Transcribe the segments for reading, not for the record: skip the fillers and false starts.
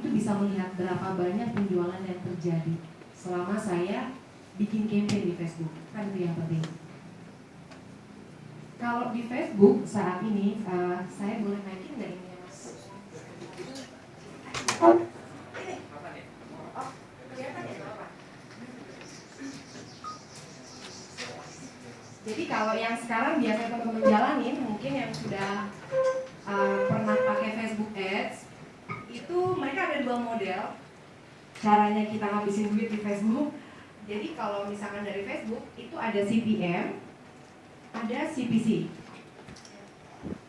itu bisa melihat berapa banyak penjualan yang terjadi selama saya bikin campaign di Facebook. Kan itu yang penting. Kalau di Facebook saat ini, saya boleh naikin nggak ini ya Mas? Jadi kalau yang sekarang biasa teman-teman jalanin, mungkin yang sudah pernah pakai Facebook Ads, itu mereka ada dua model caranya kita ngabisin duit di Facebook. Jadi kalau misalkan dari Facebook itu ada CPM, ada CPC.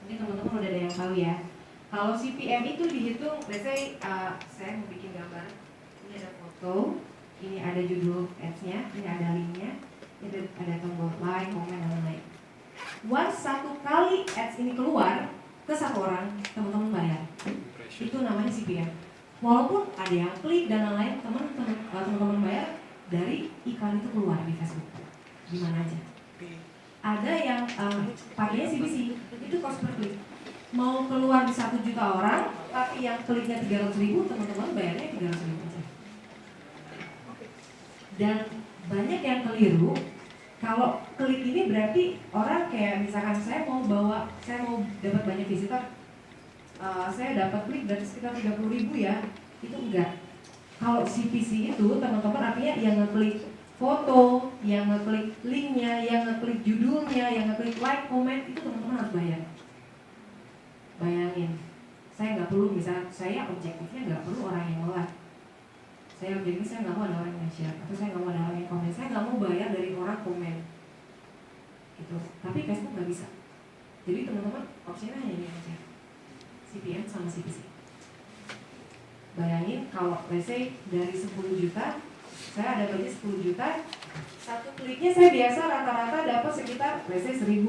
Ini teman-teman udah ada yang tahu ya. Kalau CPM itu dihitung, let's say saya mau bikin gambar, ini ada foto, ini ada judul ads-nya, ini ada link-nya, ini ada tombol like, komen, dan lain-lain. Once satu kali ads ini keluar ke satu orang, teman-teman bayar. Itu namanya CPM. Walaupun ada yang klik dan lain-lain, teman-teman bayar dari iklan itu keluar di Facebook. Gimana aja. Ada yang pakainya CPC, itu cost per klik. Mau keluar di 1 juta orang, tapi yang kliknya 300.000, teman-teman bayarnya 300.000 aja. Dan banyak yang keliru. Kalau klik ini berarti orang kayak misalkan saya mau dapat banyak visitor, saya dapat klik dari sekitar 30.000 ya, itu enggak. Kalau CPC itu teman-teman artinya yang ngeklik foto, yang ngeklik linknya, yang ngeklik judulnya, yang ngeklik like, komen, itu teman-teman harus bayar. Bayangin, saya nggak perlu, misalnya saya objektifnya nggak perlu orang yang like. Saya objektif, saya nggak mau ada orang yang share, atau saya nggak mau ada orang yang komen, saya nggak mau bayar dari orang komen. Gitu. Tapi Facebook nggak bisa. Jadi teman-teman opsinya hanya ini aja, CPM sama CPC. Bayangin kalau let's say dari 10 juta, saya ada budget 10 juta, satu kliknya saya biasa rata-rata dapat sekitar let's say 1.000.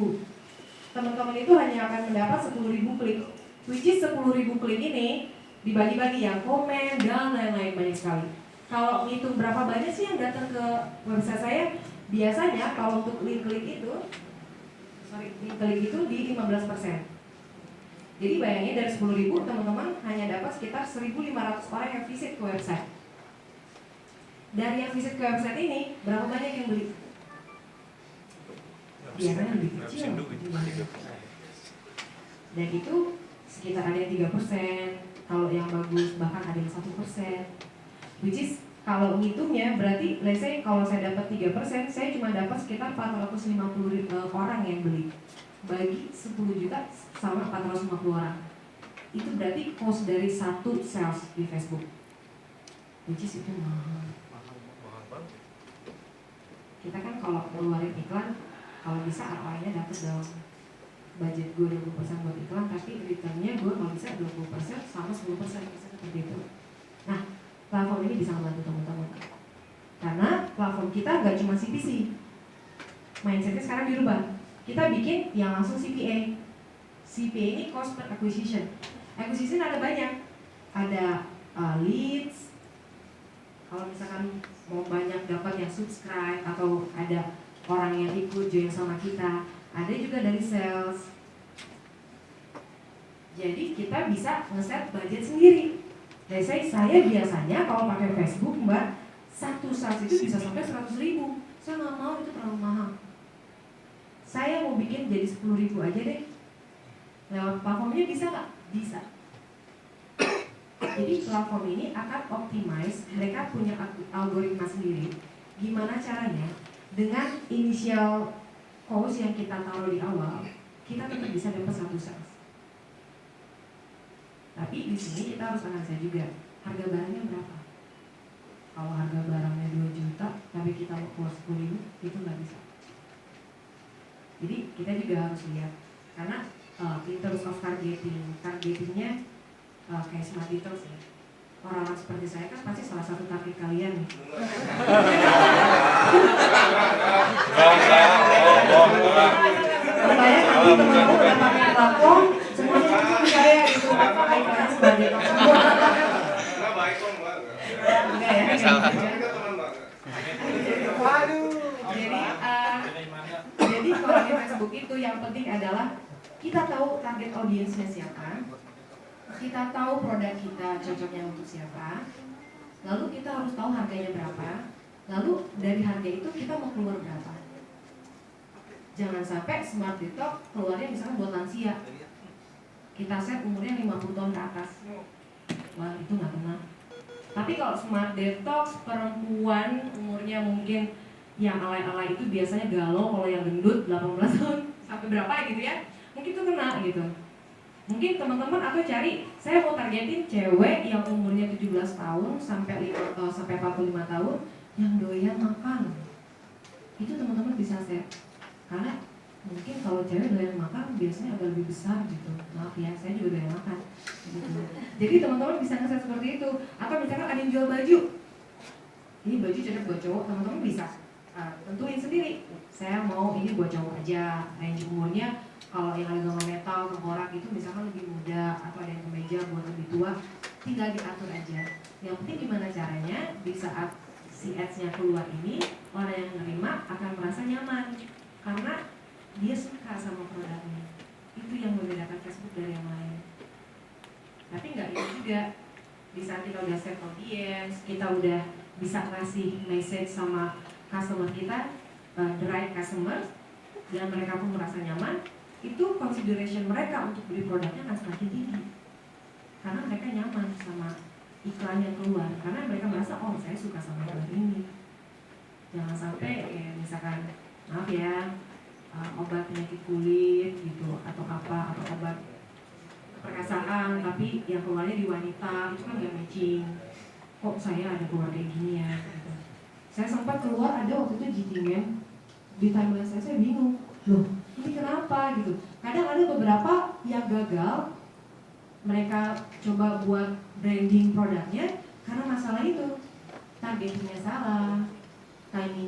Teman-teman itu hanya akan mendapat 10.000 klik, which is 10.000 klik ini dibagi-bagi yang komen dan lain-lain banyak sekali. Kalau ngitung berapa banyak sih yang datang ke website saya, biasanya kalau untuk link klik itu di 15%. Jadi bayangin dari 10.000 teman-teman hanya dapat sekitar 1.500 orang yang visit ke website. Dari yang visit ke website ini, berapa banyak yang beli? Biasanya lebih kecil. Dan itu sekitar ada yang 3%, kalau yang bagus bahkan ada yang 1%. Which is kalau ngitungnya berarti let's say kalau saya dapat 3%, saya cuma dapat sekitar 450 orang yang beli. Bagi 10 juta sama 450 orang. Itu berarti cost dari satu sales di Facebook. Which is itu mahal. Kita kan kalau ngeluarin iklan, kalau bisa ROI-nya dapat dong. Budget gue 20% buat iklan, tapi return-nya gue kalau bisa 20% sama 10%, bisa seperti itu. Nah, platform ini bisa membantu teman-teman. Karena platform kita nggak cuma CPC. Mindset-nya sekarang dirubah. Kita bikin yang langsung CPA. CPA ini cost per acquisition. Acquisition ada banyak. Ada leads. Kalau misalkan mau banyak dapat yang subscribe atau ada orang yang ikut join sama kita, ada juga dari sales. Jadi kita bisa nge-set budget sendiri. Jadi saya biasanya kalau pakai Facebook mbak, satu sales itu bisa sampai 100.000. Saya nggak mau, itu terlalu mahal. Saya mau bikin jadi 10.000 aja deh. Lewat platformnya bisa nggak? Bisa. Jadi platform ini akan optimize, mereka punya algoritma sendiri. Gimana caranya? Dengan initial cost yang kita taruh di awal, kita tetap bisa dapat satu sales. Tapi di sini kita harus analisa juga, harga barangnya berapa? Kalau harga barangnya 2 juta, tapi kita mau keluar 10.000, itu nggak bisa. Jadi kita juga harus lihat, karena in terms of targetingnya kayak smart details ya. Orang-orang seperti saya kan pasti salah satu target kalian nih. Saya nanti teman-teman udah pakai platform, semuanya langsung saya gitu, kalian sebagai teman. Enggak ya? Jadi kalau di Facebook itu yang penting adalah kita tahu target audiensnya siapa, kita tahu produk kita cocoknya untuk siapa, lalu kita harus tahu harganya berapa, lalu dari harga itu kita mau keluar berapa. Jangan sampai Smart Detox keluarnya misalnya buat lansia, kita set umurnya 50 tahun ke atas, wah itu nggak kena. Tapi kalau Smart Detox perempuan umurnya mungkin yang alay-alay itu biasanya galau, kalau yang gendut 18 tahun sampai berapa gitu ya, mungkin itu kena gitu. Mungkin teman-teman atau cari, saya mau targetin cewek yang umurnya 17 tahun sampai 45 tahun yang doyan makan. Itu teman-teman bisa set. Karena mungkin kalau cewek doyan makan biasanya agak lebih besar gitu. Maaf ya, saya juga doyan makan gitu. Jadi teman-teman bisa ngeset seperti itu. Atau misalkan ada yang jual baju, ini baju cocok buat cowok, teman-teman bisa tentuin sendiri. Saya mau ini buat cowok aja. Range umurnya kalau yang agama metal, tengkorak itu misalkan lebih muda, atau ada yang kemeja buat lebih tua, tinggal diatur aja. Yang penting gimana caranya di saat si ads-nya keluar ini, orang yang menerima akan merasa nyaman karena dia suka sama produknya. Itu yang membedakan Facebook dari yang lain. Tapi nggak itu juga, di saat kita udah set audience, kita udah bisa ngasih message sama customer kita, the right customer, dan mereka pun merasa nyaman, itu consideration mereka untuk beli produknya akan semakin tinggi karena mereka nyaman sama iklan yang keluar, karena mereka merasa, oh saya suka sama iklan ini. Jangan sampai misalkan, maaf ya, obat penyakit kulit gitu, atau apa, atau obat perkasaan, tapi yang keluarnya di wanita, itu kan gak matching. Kok saya ada keluar kayak gini ya gitu. Saya sempat keluar ada waktu itu GT Men, di timeline saya bingung, loh ini kenapa gitu. Kadang ada beberapa yang gagal, mereka coba buat branding produknya karena masalah itu, targetingnya salah, timing